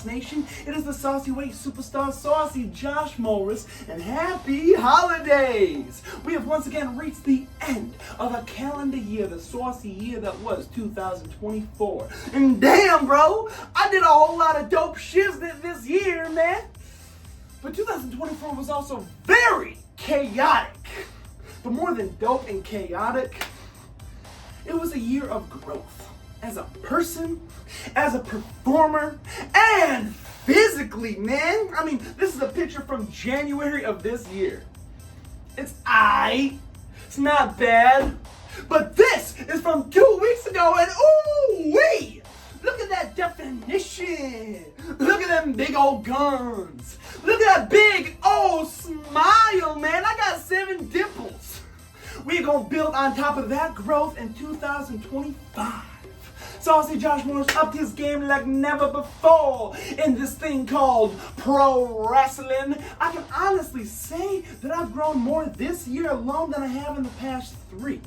Sauce Nation. It is the Saucy Way Superstar Saucy Josh Morris, and happy holidays! We have once again reached the end of a calendar year, the saucy year that was 2024. And damn, bro, I did a whole lot of dope shiznit this year, man. But 2024 was also very chaotic. But more than dope and chaotic, it was a year of growth. As a person, as a performer, and physically, man. I mean, this is a picture from January of this year. It's aight. It's not bad. But this is from 2 weeks ago, and ooh-wee! Look at that definition. Look at them big old guns. Look at that big old smile, man. I got 7 dimples. We're gonna build on top of that growth in 2025. Saucy Josh Morris upped his game like never before in this thing called pro wrestling. I can honestly say that I've grown more this year alone than I have in the past 3.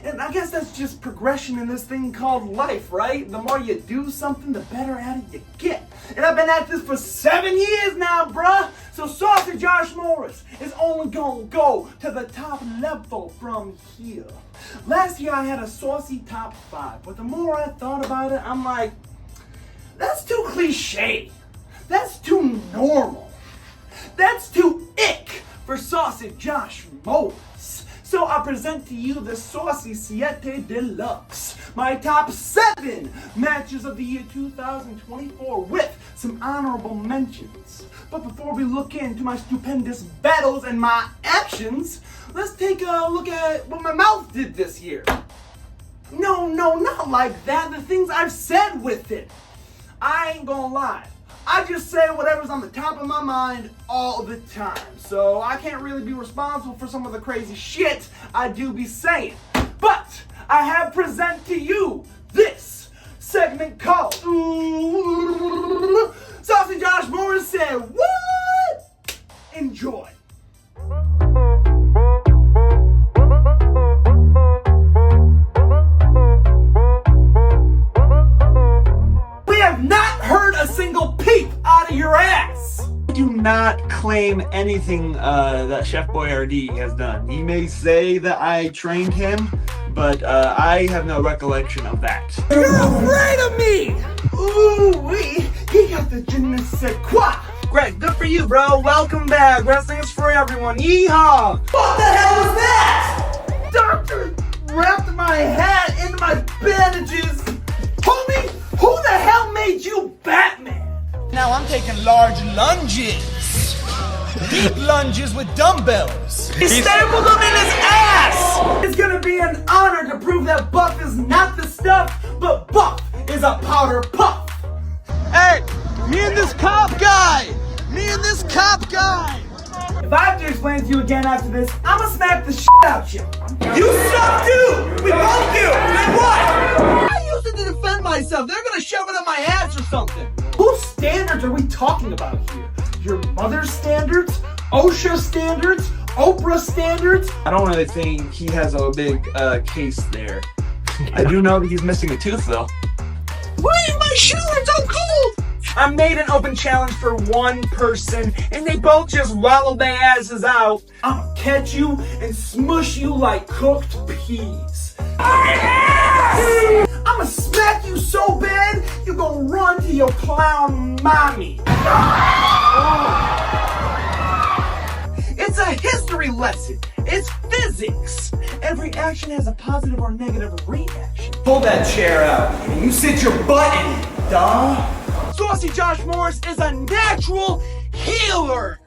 And I guess that's just progression in this thing called life, right? The more you do something, the better at it you get. And I've been at this for 7 years now, bruh. So Saucy Josh Morris is only gonna go to the top level from here. Last year I had a saucy top 5, but the more I thought about it, I'm like, that's too cliche. That's too normal. That's too ick for Saucy Josh Morris. So I present to you the Saucy Siete Deluxe, my top 7 matches of the year 2024 with some honorable mentions. But before we look into my stupendous battles and my actions, let's take a look at what my mouth did this year. No, not like that. The things I've said with it. I ain't gonna lie. I just say whatever's on the top of my mind all the time. So I can't really be responsible for some of the crazy shit I do be saying. But I have present to you this segment called Saucy Josh Morris Said What? Enjoy. We have not heard a single peep out of your ass. I do not claim anything that Chef Boyardee has done. He may say that I trained him, but I have no recollection of that. You're afraid of me! Ooh-wee, he got the je ne sais quoi. Greg, good for you, bro. Welcome back. Wrestling is for everyone. Yeehaw! What the hell was that? Doctor wrapped my hat in my bandages. Homie, who the hell made you Batman? Now I'm taking large lunges. Deep lunges with dumbbells. He stapled them in his ass! It's gonna be an honor to prove that Buff is not the stuff, but Buff is a powder puff. Hey, me and this cop guy. If I have to explain to you again after this, I'ma smack the shit out you. You suck too! We both do! Then what? I used it to defend myself. They're gonna shove it up my ass or something. Whose standards are we talking about here? Your mother's standards? OSHA standards? Oprah standards? I don't really think he has a big case there. I do know that he's missing a tooth, though. Why is my shoe so cold? I made an open challenge for one person, and they both just wallowed their asses out. I'ma catch you and smush you like cooked peas. I'ma smack you so bad, you gonna run to your clown mommy. It's a history lesson. It's physics. Every action has a positive or negative reaction. Pull that chair out and you sit your butt in it, duh. Saucy Josh Morris is a natural healer.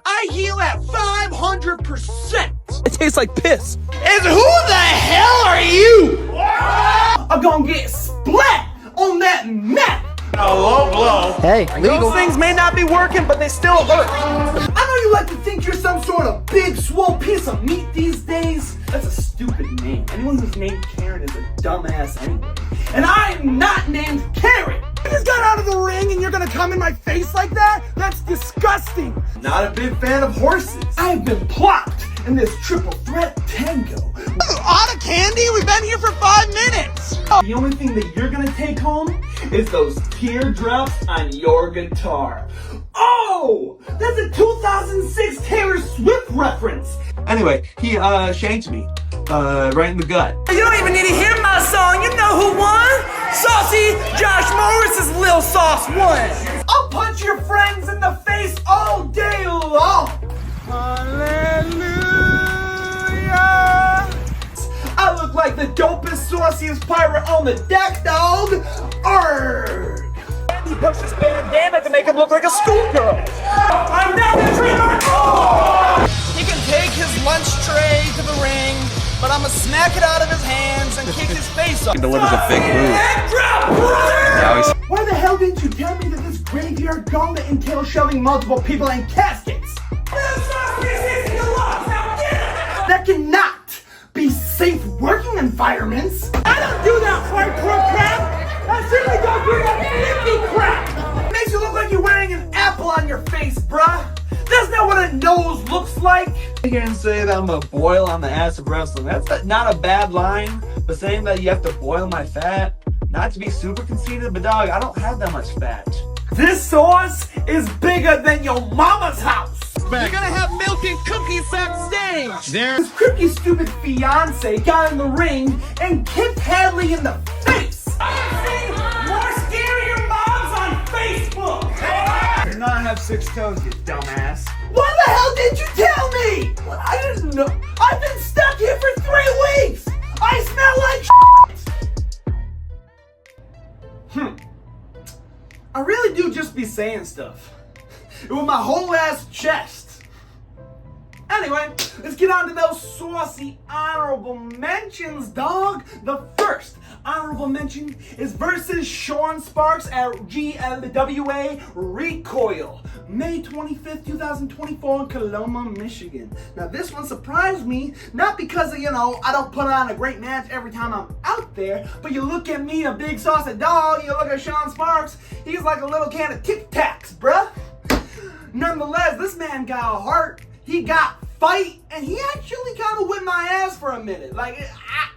I heal at 500%. It tastes like piss. And who the hell are you? I'm gonna get splat on that mat. Oh, low blow. Hey, Those things may not be working, but they still hurt. I know you like to think you're some sort of big, swole piece of meat these days. That's a stupid name. Anyone who's named Karen is a dumbass anyway. And I'm not named Karen. You just got out of the ring and you're gonna come in my face like that? That's disgusting. Not a big fan of horses. I've been plopped in this triple threat tango Out of candy? We've been here for 5 minutes. The only thing that you're gonna take home is those teardrops on your guitar. Oh! That's a 2006 Taylor Swift reference! Anyway, he shanked me right in the gut. You don't even need to hear my song. You know who won? Saucy Josh Morris's Lil Sauce won. I'll punch your friends in the face all day long! Hallelujah! I look like the dopest, sauciest pirate on the deck, dog! Arrgh! He pushed his bandana to make him look like a schoolgirl. I'm now the dreamer! He can take his lunch tray to the ring, but I'ma smack it out of his hands and kick his face off. Delivers a big move. Why the hell didn't you tell me that this graveyard gauntlet entails shoving multiple people in caskets? That cannot be safe working environments! I don't do that hardcore crap! I certainly don't do that flippy crap! It makes you look like you're wearing an apple on your face, bruh! That's not what a nose looks like! You can say that I'm a boil on the ass of wrestling. That's not a bad line, but saying that you have to boil my fat, not to be super conceited, but dog, I don't have that much fat. This sauce is bigger than your mama's house! You're gonna have milk and cookies backstage. This creepy, stupid fiance got in the ring and kicked Hadley in the face! More scarier moms on Facebook! Do not have 6 toes, you dumbass. Why the hell did you tell me? I didn't know. I've been stuck here for 3 weeks! I smell like shit! I really do just be saying stuff. With my whole ass chest. Anyway, let's get on to those saucy honorable mentions, dog. The first honorable mention is versus Sean Sparks at GLWA Recoil, May 25th, 2024 in Coloma, Michigan. Now this one surprised me, not because I don't put on a great match every time I'm out there, but you look at me, a big saucy dog, you look at Sean Sparks, he's like a little can of Tic Tacs, bruh. Nonetheless, this man got a heart, he got fight, and he actually kind of whipped my ass for a minute. Like,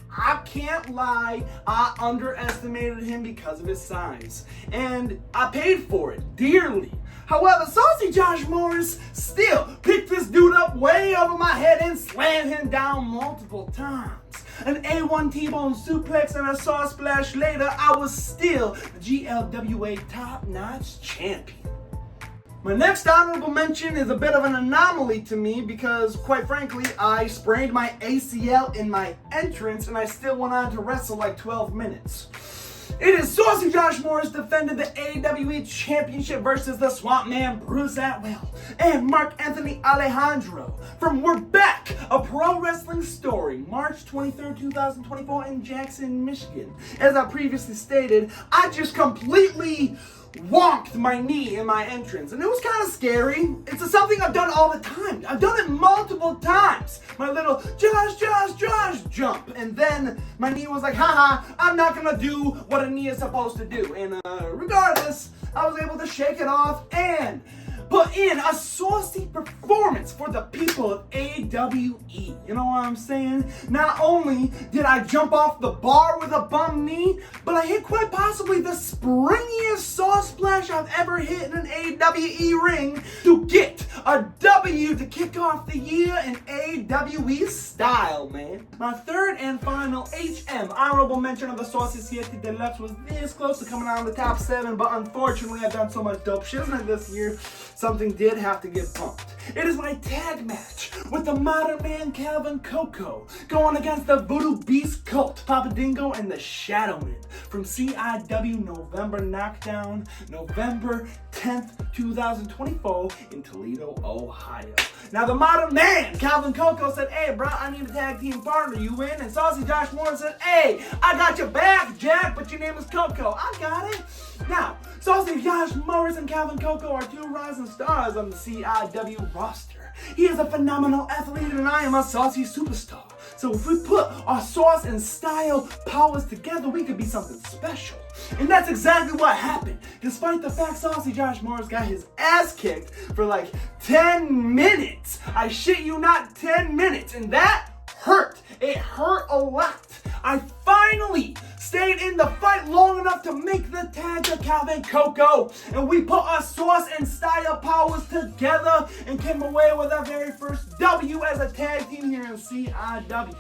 I can't lie, I underestimated him because of his size. And I paid for it, dearly. However, Saucy Josh Morris still picked this dude up way over my head and slammed him down multiple times. An A1 T-bone suplex and a saw splash later, I was still the GLWA top-notch champion. My next honorable mention is a bit of an anomaly to me because, quite frankly, I sprained my ACL in my entrance and I still went on to wrestle like 12 minutes. It is Saucy Josh Morris defended the AWE Championship versus the Swamp Man Bruce Atwell and Mark Anthony Alejandro from We're Back, a pro wrestling story, March 23rd, 2024 in Jackson, Michigan. As I previously stated, I just completely wonked my knee in my entrance and it was kind of scary. It's something I've done all the time. I've done it multiple times. My little Josh jump, and then my knee was like, haha, I'm not gonna do what a knee is supposed to do. And regardless, I was able to shake it off and put in a saucy performance for the people of AWE. You know what I'm saying? Not only did I jump off the bar with a bum knee, but I hit quite possibly the springiest saw splash I've ever hit in an AWE ring to get a W to kick off the year in AWE style, man. My third and final HM honorable mention of the Saucy Siete Deluxe was this close to coming out in the top 7, but unfortunately I've done so much dope shiznit this year, something did have to get bumped. It is my tag match with the Modern Man Calvin Coco going against the Voodoo Beast Cult, Papa Dingo and the Shadowman from CIW November Knockdown, November 10th, 2024 in Toledo, Ohio. Now the Modern Man Calvin Coco said, hey bro, I need a tag team partner, you in? And Saucy Josh Morris said, hey, I got your back, Jack, but your name is Coco. I got it. Now, Saucy Josh Morris and Calvin Coco are 2 rising stars on the CIW roster. He is a phenomenal athlete and I am a saucy superstar. So if we put our sauce and style powers together, we could be something special. And that's exactly what happened. Despite the fact Saucy Josh Morris got his ass kicked for like 10 minutes. I shit you not, 10 minutes. And that hurt. It hurt a lot. I finally stayed in the fight long enough to make the tag to Calvin Coco. And we put our Sauce and Style powers together and came away with our very first W as a tag team here in CIW.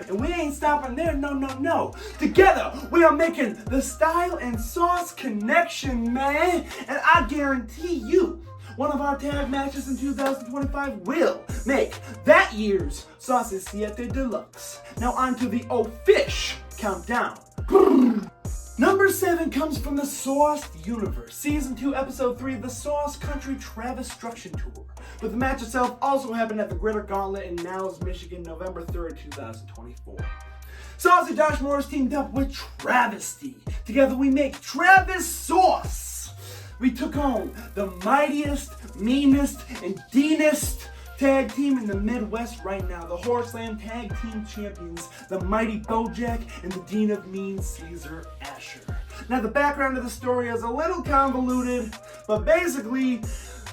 And we ain't stopping there, no. Together, we are making the Style and Sauce connection, man. And I guarantee you, one of our tag matches in 2025 will make that year's Saucy 7 Deluxe. Now on to the official countdown. Number 7 comes from the Sauce Universe, Season 2, Episode 3, the Sauce Country Travistruction Tour. But the match itself also happened at the Greater Gauntlet in Niles, Michigan, November 3rd, 2024. Saucy Josh Morris teamed up with Travesty. Together we make Travis Sauce. We took on the mightiest, meanest, and deanest tag team in the Midwest right now. The Horseland Tag Team Champions, the mighty Bojack and the Dean of Mean, Caesar Asher. Now the background of the story is a little convoluted, but basically,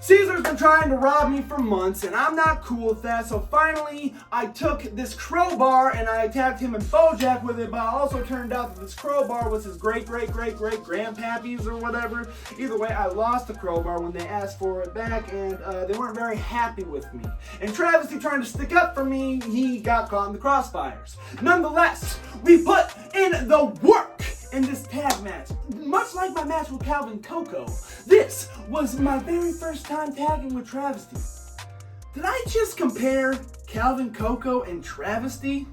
Caesar's been trying to rob me for months, and I'm not cool with that, so finally, I took this crowbar and I attacked him and Bojack with it, but it also turned out that this crowbar was his great-great-great-great-grandpappy's or whatever. Either way, I lost the crowbar when they asked for it back, and they weren't very happy with me. And Travesty trying to stick up for me, he got caught in the crossfires. Nonetheless, we put in the work in this tag match. Much like my match with Calvin Coco, this was my very first time tagging with Travesty. Did I just compare Calvin Coco and Travesty?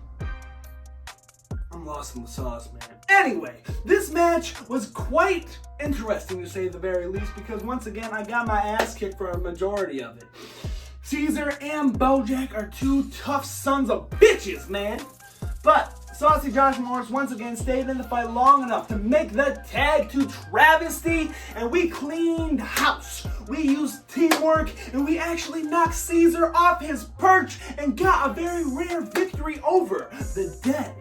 I'm lost in the sauce, man. Anyway, this match was quite interesting to say the very least, because once again, I got my ass kicked for a majority of it. Caesar and Bojack are two tough sons of bitches, man. But Saucy Josh Morris once again stayed in the fight long enough to make the tag to Travesty, and we cleaned house. We used teamwork, and we actually knocked Caesar off his perch and got a very rare victory over the dead.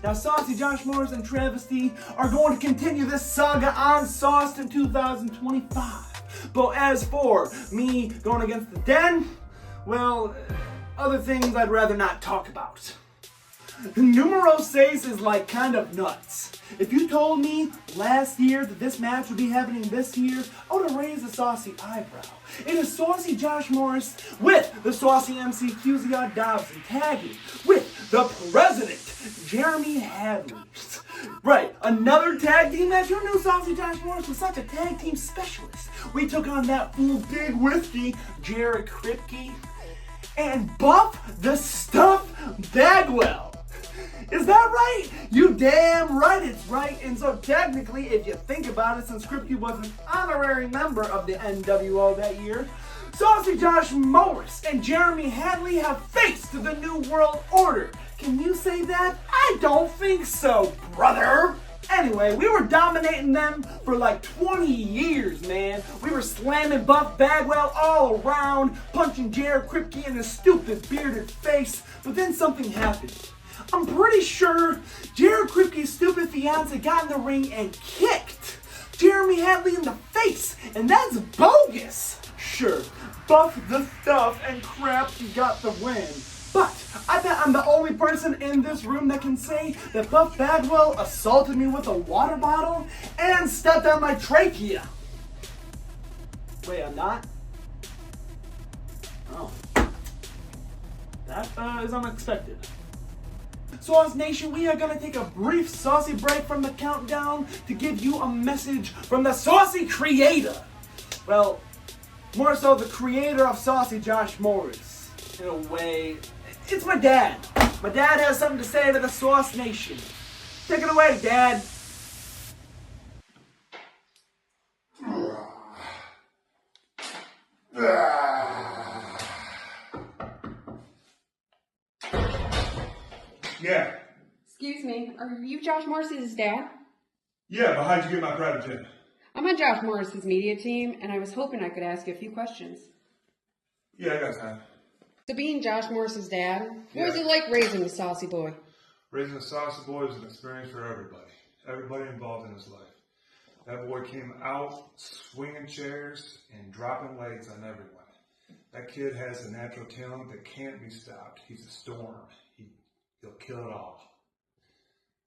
Now, Saucy Josh Morris and Travesty are going to continue this saga on Sauce in 2025. But as for me going against the dead, well, other things I'd rather not talk about. Numero 6 is like kind of nuts. If you told me last year that this match would be happening this year, I would have raised a saucy eyebrow. It is Saucy Josh Morris with the Saucy MC QZR Dobson tagging with the President, Jeremy Hadley. Right, another tag team match. Who knew Saucy Josh Morris was such a tag team specialist? We took on that fool Big Whiskey, Jared Kripke, and Buff the Stuff Bagwell. Is that right? You damn right it's right. And so technically, if you think about it, since Kripke was an honorary member of the NWO that year, Saucy Josh Morris and Jeremy Hadley have faced the New World Order. Can you say that? I don't think so, brother. Anyway, we were dominating them for like 20 years, man. We were slamming Buff Bagwell all around, punching Jared Kripke in his stupid bearded face, but then something happened. I'm pretty sure Jared Kripke's stupid fiance got in the ring and kicked Jeremy Hadley in the face, and that's bogus. Sure, Buff the Stuff and crap, you got the win. But I bet I'm the only person in this room that can say that Buff Bagwell assaulted me with a water bottle and stepped on my trachea. Wait, I'm not? Oh. That is unexpected. Sauce Nation, we are going to take a brief saucy break from the countdown to give you a message from the Saucy Creator. Well, more so the creator of Saucy Josh Morris. In a way, it's my dad. My dad has something to say to the Sauce Nation. Take it away, Dad. Yeah. Excuse me, are you Josh Morris's dad? Yeah, but how'd you get my private jet? I'm on Josh Morris's media team, and I was hoping I could ask you a few questions. Yeah, I got time. So being Josh Morris's dad, what was Yeah. it like raising a saucy boy? Raising a saucy boy is an experience for everybody. Everybody involved in his life. That boy came out swinging chairs and dropping legs on everyone. That kid has a natural talent that can't be stopped. He's a storm. He He'll kill it all.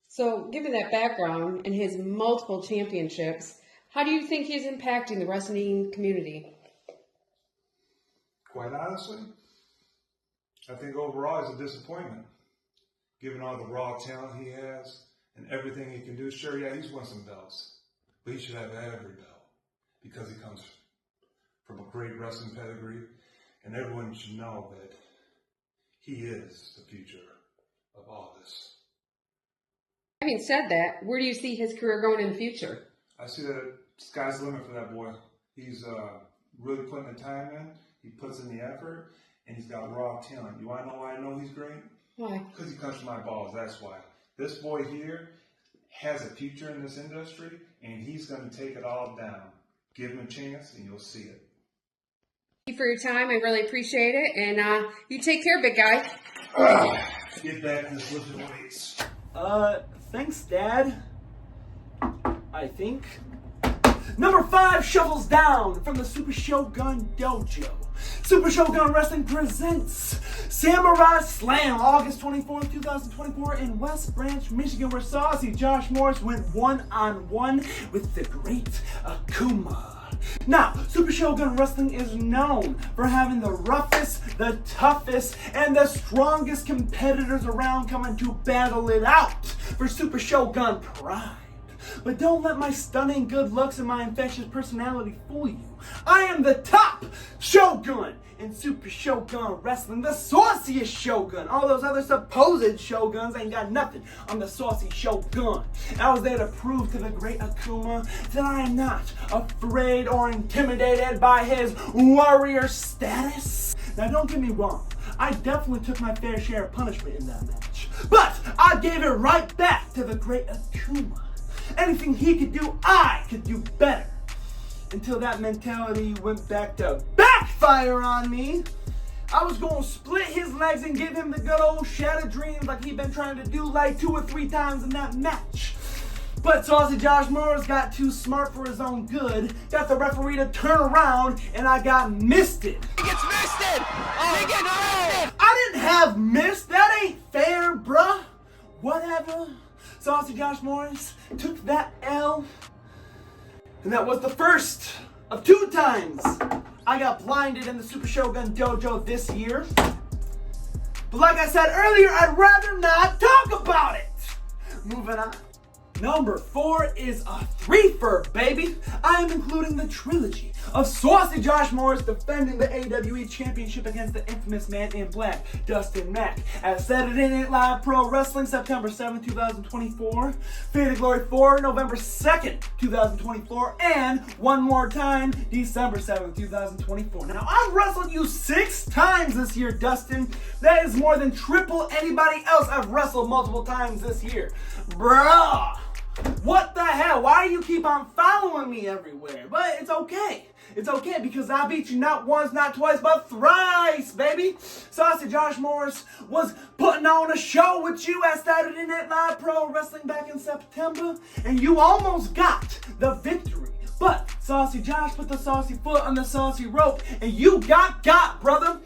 So, given that background and his multiple championships, how do you think he's impacting the wrestling community? Quite honestly, I think overall he's a disappointment. Given all the raw talent he has and everything he can do, sure, yeah, he's won some belts, but he should have every belt because he comes from a great wrestling pedigree, and everyone should know that he is the future of all this. Having said that, where do you see his career going in the future? I see that sky's the limit for that boy. He's really putting the time in, he puts in the effort, and he's got raw talent. You want to know why I know he's great? Why? Because he comes from my balls, that's why. This boy here has a future in this industry, and he's going to take it all down. Give him a chance, and you'll see it. Thank you for your time. I really appreciate it. And you take care, big guy. Get back in this lifting weights. Thanks, Dad. I think. Number 5 shuffles down from the Super Shogun Dojo. Super Shogun Wrestling presents Samurai Slam, August 24th, 2024 in West Branch, Michigan, where Saucy Josh Morris went one-on-one with the great Akuma. Now, Super Shogun Wrestling is known for having the roughest, the toughest, and the strongest competitors around coming to battle it out for Super Shogun pride. But don't let my stunning good looks and my infectious personality fool you. I am the top Shogun in Super Shogun Wrestling, the sauciest Shogun. All those other supposed Shoguns ain't got nothing. I'm the saucy Shogun. I was there to prove to the great Akuma that I am not afraid or intimidated by his warrior status. Now don't get me wrong, I definitely took my fair share of punishment in that match. But I gave it right back to the great Akuma. Anything he could do, I could do better. Until that mentality went back to backfire on me. I was going to split his legs and give him the good old shattered dreams like he'd been trying to do like 2 or 3 times in that match. But Saucy Josh Morris got too smart for his own good, got the referee to turn around, and I got misted. He gets misted! Oh, he gets misted! I didn't have missed. That ain't fair, bruh. Whatever. Saucy Josh Morris took that L. And that was the first of 2 times I got blinded in the Super Shogun Dojo this year. But like I said earlier, I'd rather not talk about it. Moving on. Number 4 is a 3-fer, baby. I am including the trilogy of Saucy Josh Morris defending the AWE Championship against the infamous Man in Black, Dustin Mack, at Saturday Night Live Pro Wrestling, September 7, 2024, Fate of Glory 4, November 2nd, 2024, and one more time, December 7, 2024. Now, I've wrestled you 6 times this year, Dustin. That is more than triple anybody else I've wrestled multiple times this year. Bruh! What the hell? Why do you keep on following me everywhere? But it's okay. It's okay because I beat you not once, not twice, but thrice, baby. Saucy Josh Morris was putting on a show with you at Saturday Night Live Pro Wrestling back in September, and you almost got the victory. But Saucy Josh put the saucy foot on the saucy rope, and you got, brother.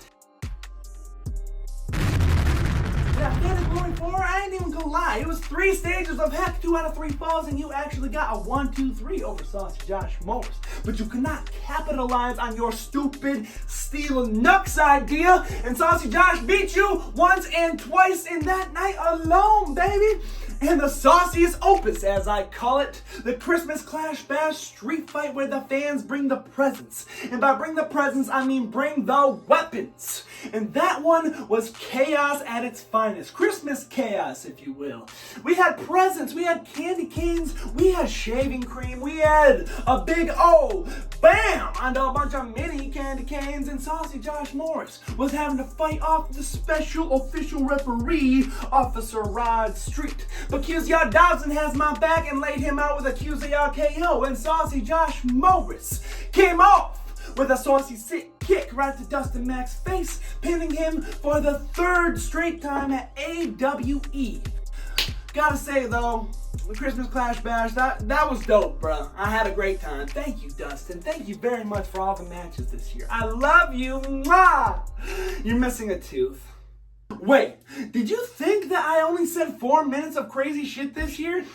I ain't even gonna lie. It was 3 stages of heck, 2 out of 3 falls, and you actually got a 1, 2, 3 over Saucy Josh Morris. But you could not capitalize on your stupid steal Nux idea, and Saucy Josh beat you once and twice in that night alone, baby. And the sauciest opus, as I call it, the Christmas Clash Bash street fight where the fans bring the presents. And by bring the presents, I mean bring the weapons. And that one was chaos at its finest. Christmas chaos, if you will. We had presents, we had candy canes, we had shaving cream, we had a big O, bam, and a bunch of mini candy canes, and Saucy Josh Morris was having to fight off the special official referee, Officer Rod Street. But Q-Yard Dobson has my back and laid him out with a Q-Yard KO, and Saucy Josh Morris came off with a saucy sick kick right to Dustin Mack's face, pinning him for the 3rd straight time at AWE. Gotta say though, the Christmas Clash Bash, that was dope, bro. I had a great time. Thank you, Dustin. Thank you very much for all the matches this year. I love you. Mwah! You're missing a tooth. Wait, did you think that I only said 4 minutes of crazy shit this year?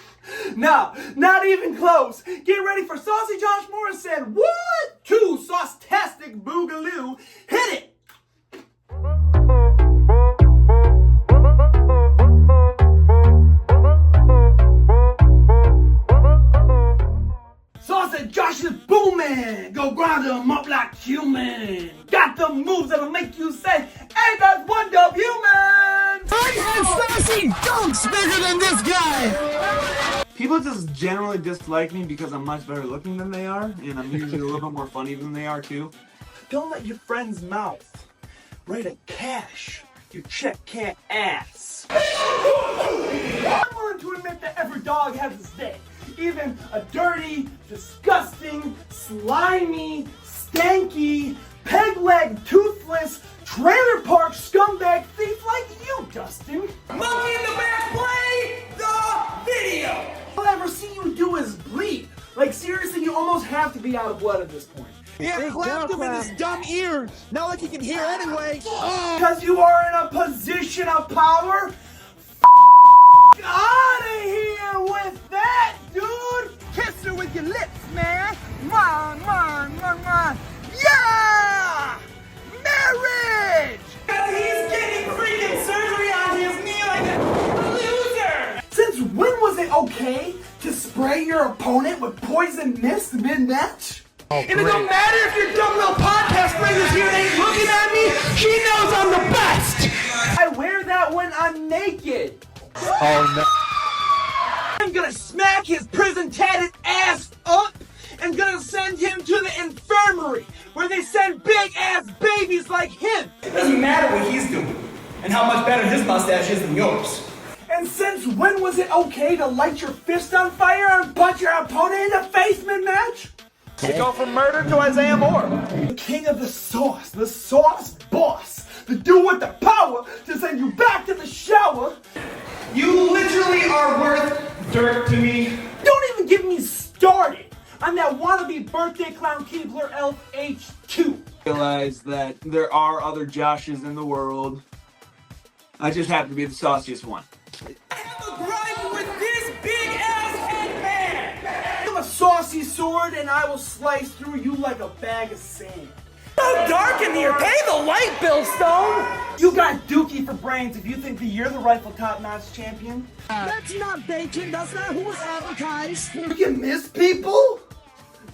No, not even close. Get ready for Saucy Josh Morrison. What? 2 sauce-tastic boogaloo. Hit it! Saucy Josh is booming. Go grind them up like human. Got the moves that'll make you say, hey, that's Wonder Human. I have Saucy dunks bigger than this guy! People just generally dislike me because I'm much better looking than they are, and I'm usually a little bit more funny than they are too. Don't let your friend's mouth write a cash your check can't ass. I'm willing to admit that every dog has its day. Even a dirty, disgusting, slimy, stanky, peg-legged, toothless, trailer park scumbag thief like you, Dustin. Monkey in the back, play the video! All I ever see you do is bleed. Like seriously, you almost have to be out of blood at this point. Yeah, clapped him in his dumb ear. Not like he can hear anyway. Because you are in a position of power? Out of here with that, dude! Kiss her with your lips, man. Mon. Yeah! Marriage! He's getting freaking surgery on his knee like a loser! Since when was it okay to spray your opponent with poison mist mid-match? And it don't matter if your dumb little podcast fingers here ain't looking at me, she knows I'm the best! I wear that when I'm naked. Oh no. I'm gonna smack his prison tatted ass up and gonna send him to the infirmary where they send big ass babies like him. It doesn't matter what he's doing and how much better his mustache is than yours. And since when was it okay to light your fist on fire and punch your opponent in the face mid-match? To go from murder to Isaiah Moore. The king of the sauce boss, the dude with the power to send you back to the shower. You literally are worth dirt to me. Don't even get me started on that wannabe birthday clown Keebler Elf H2. Realize that there are other Joshes in the world. I just happen to be the sauciest one. I have a gripe with this big ass headband. I'm a saucy sword and I will slice through you like a bag of sand. So dark in here. Pay the light bill, Stone. You got dookie for brains if you think that you're the rightful top-notch champion. That's not bacon. That's not who was advertised. You can miss people?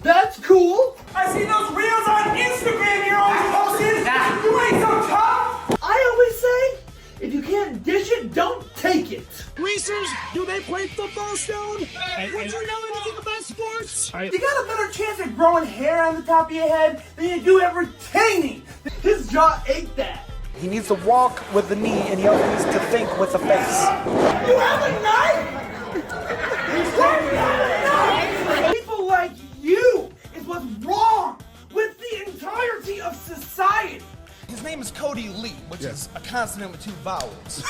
That's cool. I see those reels on Instagram you're always posting. You ain't so tough. I always say, if you can't dish it, don't take it. Greasers, do they play football, Stone? Would you know anything about sports? You got a better chance at growing hair on the top of your head than you do at retaining. His jaw ate that. He needs to walk with the knee, and he also needs to think with the face. You have a knife? Why do you have a knife? People like you is what's wrong with the entirety of society. His name is Cody Lee, which is a consonant with 2 vowels.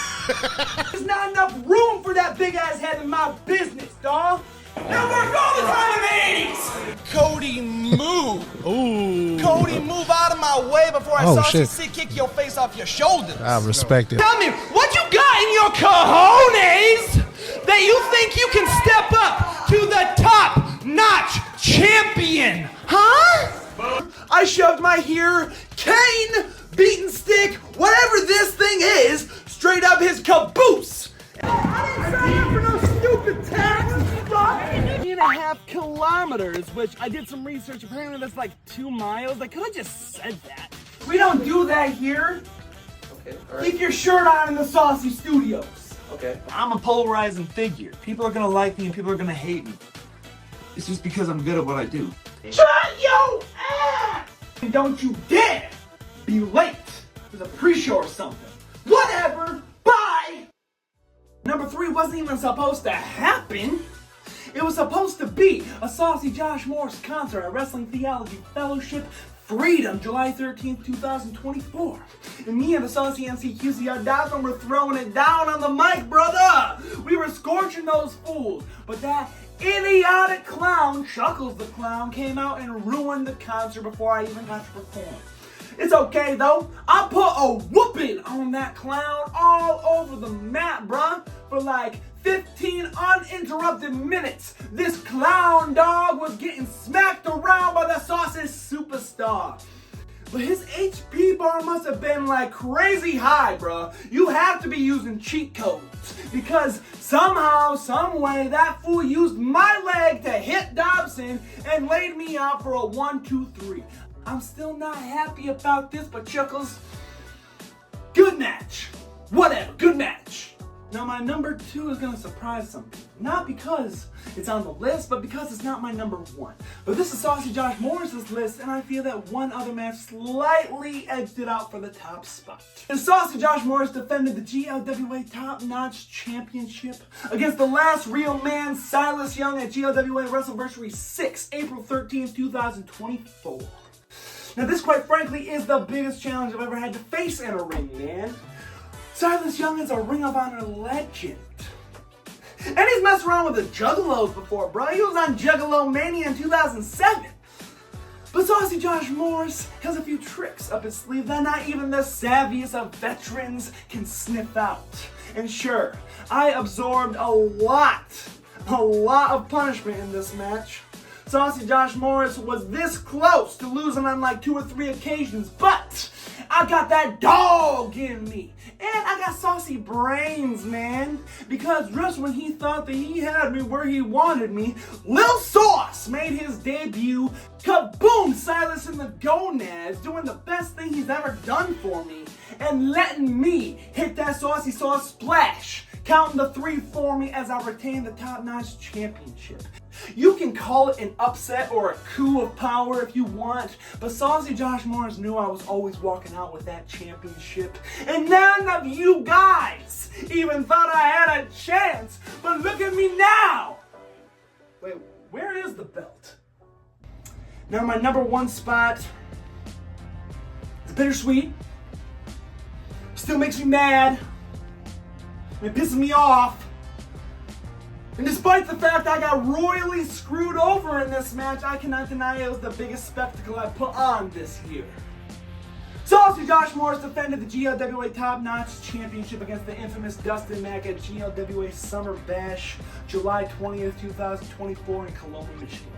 There's not enough room for that big ass head in my business, dawg. That worked all the time in the 80s! Cody, move! Ooh. Cody, move out of my way before I saucy kick your face off your shoulders. I respect it. Tell me, what you got in your cojones that you think you can step up to the top-notch champion? Huh? I shoved my here cane, beaten stick, whatever this thing is, straight up his caboose. I didn't sign up for no stupid tax. 3.5 kilometers, which I did some research. Apparently that's like 2 miles. I could have just said that. We don't do that here. Okay, all right. Keep your shirt on in the Saucy Studios. Okay. I'm a polarizing figure. People are gonna like me and people are gonna hate me. It's just because I'm good at what I do. Shut your ass! And don't you dare be late. There's a pre-show or something. Whatever. Bye. Number 3 wasn't even supposed to happen. It was supposed to be a Saucy Josh Morris concert at Wrestling Theology Fellowship Freedom, July 13th, 2024. And me and the Saucy MCQCR.com were throwing it down on the mic, brother. We were scorching those fools. But that idiotic clown, Chuckles the Clown, came out and ruined the concert before I even got to perform. It's okay though. I put a whooping on that clown all over the map, bruh. For like 15 uninterrupted minutes, this clown dog was getting smacked around by the Saucy superstar. But his HP bar must have been like crazy high, bruh. You have to be using cheat codes because somehow, some way, that fool used my leg to hit Dobson and laid me out for a 1-2-3. I'm still not happy about this, but Chuckles, good match. Whatever, good match. Now my number 2 is gonna surprise some people. Not because it's on the list, but because it's not my number 1. But this is Saucy Josh Morris's list, and I feel that one other match slightly edged it out for the top spot. And Saucy Josh Morris defended the GLWA Top Notch Championship against the last real man, Silas Young, at GLWA WrestleVersary 6, April 13th, 2024. Now this, quite frankly, is the biggest challenge I've ever had to face in a ring, man. Silas Young is a Ring of Honor legend. And he's messed around with the Juggalos before, bro. He was on Juggalo Mania in 2007. But Saucy Josh Morris has a few tricks up his sleeve that not even the savviest of veterans can sniff out. And sure, I absorbed a lot of punishment in this match. Saucy Josh Morris was this close to losing on like 2 or 3 occasions, but I got that dog in me. And I got saucy brains, man. Because just when he thought that he had me where he wanted me, Lil Sauce made his debut. Kaboom! Silas in the gonads, doing the best thing he's ever done for me. And letting me hit that saucy sauce splash. Counting the 3 for me as I retain the Top Notch Championship. You can call it an upset or a coup of power if you want, but Saucy Josh Morris knew I was always walking out with that championship. And none of you guys even thought I had a chance, but look at me now! Wait, where is the belt? Now my number 1 spot is bittersweet. Still makes me mad. It pisses me off. And despite the fact I got royally screwed over in this match, I cannot deny it was the biggest spectacle I put on this year. Saucy Josh Morris defended the GLWA Top Notch Championship against the infamous Dustin Mack at GLWA Summer Bash, July 20th, 2024 in Cologne, Michigan.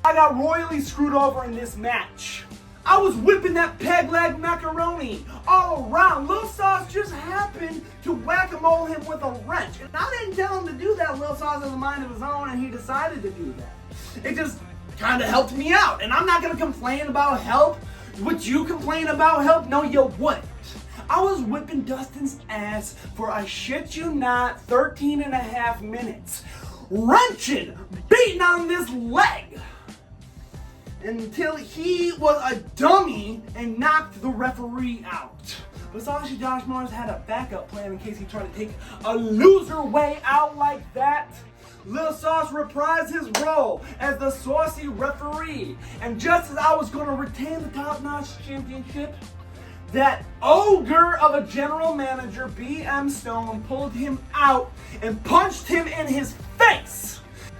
I got royally screwed over in this match. I was whipping that peg leg macaroni all around. Lil Sauce just happened to whack-a-mole him with a wrench. And I didn't tell him to do that. Lil Sauce has a mind of his own and he decided to do that. It just kind of helped me out. And I'm not going to complain about help. Would you complain about help? No, you wouldn't. I was whipping Dustin's ass for, I shit you not, 13 and a half minutes. Wrenching, beating on this leg. Until he was a dummy and knocked the referee out. But Saucy Josh Morris had a backup plan in case he tried to take a loser way out like that. Lil Sauce reprised his role as the saucy referee. And just as I was going to retain the Top Notch Championship, that ogre of a general manager, BM Stone, pulled him out and punched him in his face.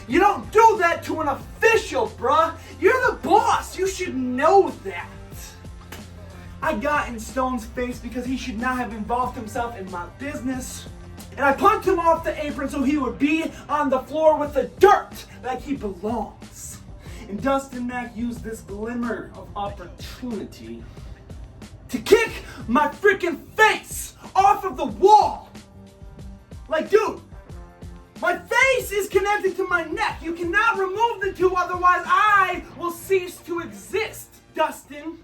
You don't do that to an official, bruh. You're the boss. You should know that. I got in Stone's face because he should not have involved himself in my business. And I punched him off the apron so he would be on the floor with the dirt like he belongs. And Dustin Mack used this glimmer of opportunity to kick my freaking face off of the wall. Like, dude, my face is connected to my neck. You cannot remove the two, otherwise I will cease to exist, Dustin.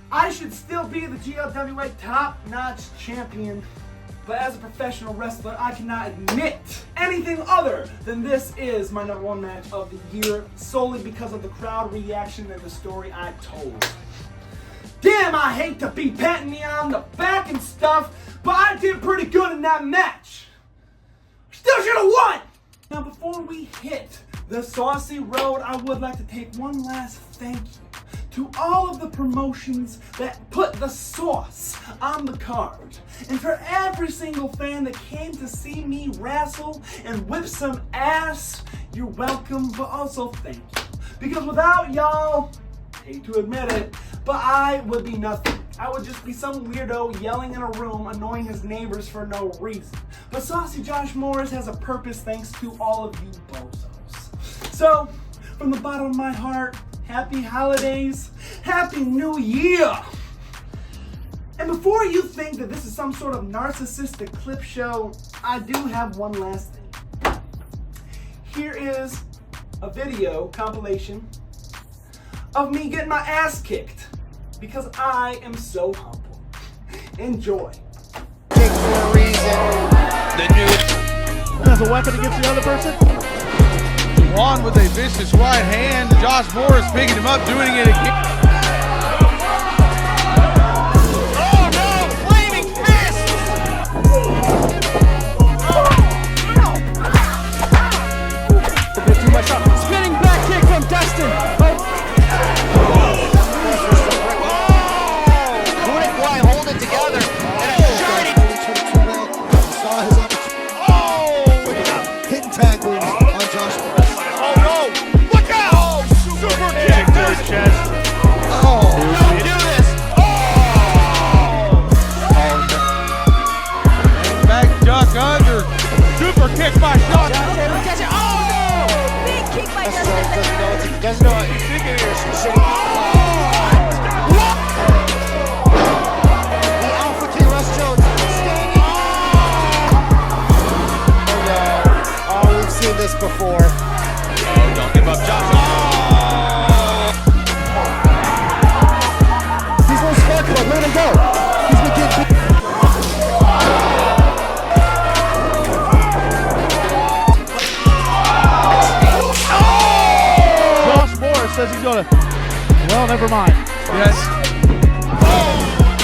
I should still be the GLWA Top Notch Champion, but as a professional wrestler, I cannot admit anything other than this is my number 1 match of the year, solely because of the crowd reaction and the story I told. Damn, I hate to be patting me on the back and stuff, but I did pretty good in that match. Still should have won! Now before we hit the saucy road, I would like to take one last thank you to all of the promotions that put the sauce on the card. And for every single fan that came to see me wrestle and whip some ass, you're welcome, but also thank you. Because without y'all, hate to admit it, But I would be nothing. I would just be some weirdo yelling in a room, annoying his neighbors for no reason. But Saucy Josh Morris has a purpose thanks to all of you bozos. So, from the bottom of my heart, happy holidays, happy new year! And before you think that this is some sort of narcissistic clip show, I do have one last thing. Here is a video compilation of me getting my ass kicked because I am so humble. Enjoy. Kick for a reason. As a weapon against the other person. Juan with a vicious right hand. Josh Morris picking him up, doing it again. Oh no! Flaming fist! A bit too much up. Spinning back kick from Dustin. Hold it together. And a shiny. Hidden tackles on Josh Morris. Oh no! Look out! Oh, super kick to the chest. Oh, Don't do this! Oh! Back duck under. Super kick by Sean. Oh no! Big kick by Dustin. Doesn't know what he's thinking here. the Alpha K. Russ Jones standing. Oh, we've seen this before. Oh, don't give up, Josh. He's a little sparkle, let him go. He's been getting beat. Josh Morris says he's gonna. Well, never mind. Yes.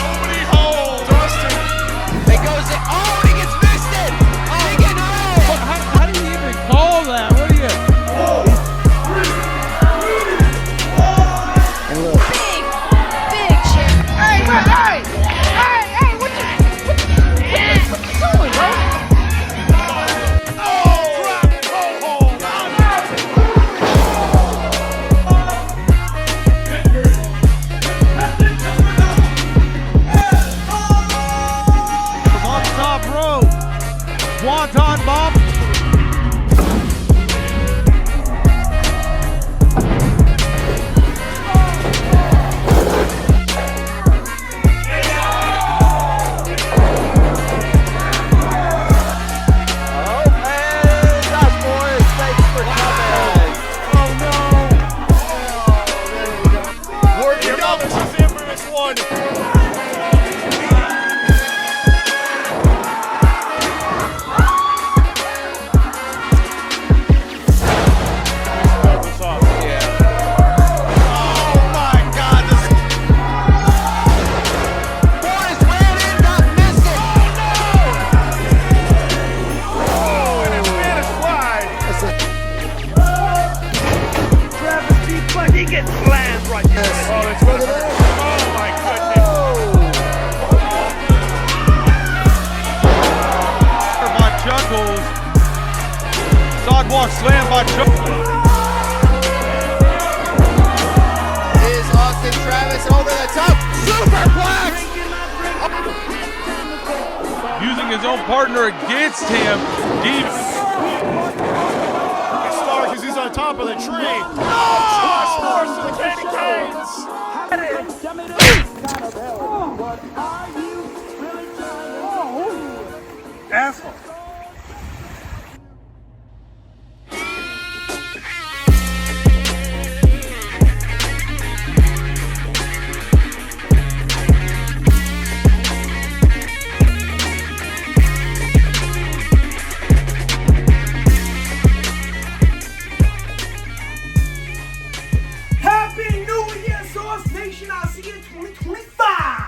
Nobody holds. Dustin. It goes in. Oh, he gets fisted. Oh, he gets How do you even call that? What do you? And look, Big chip. Hey, what you doing, bro? On top row. Swanton bomb. Josh Morris, thanks for coming. Oh no. Working out. This is the infamous one. Oh my God. Morris ran in, got missed it. Oh, and it vanished wide. Travis deep like he gets slammed right there. Oh, it's look at that. Oh my goodness. By Chuckles. Sidewalk slam by Chuckles. Is Austin Travis over the top? Superplex! Using his own partner against him. Deep. Star because he's on top of the tree. Josh Morris to the candy canes. Asshole. Happy New Year, Sauce Nation. I'll see you in 2025.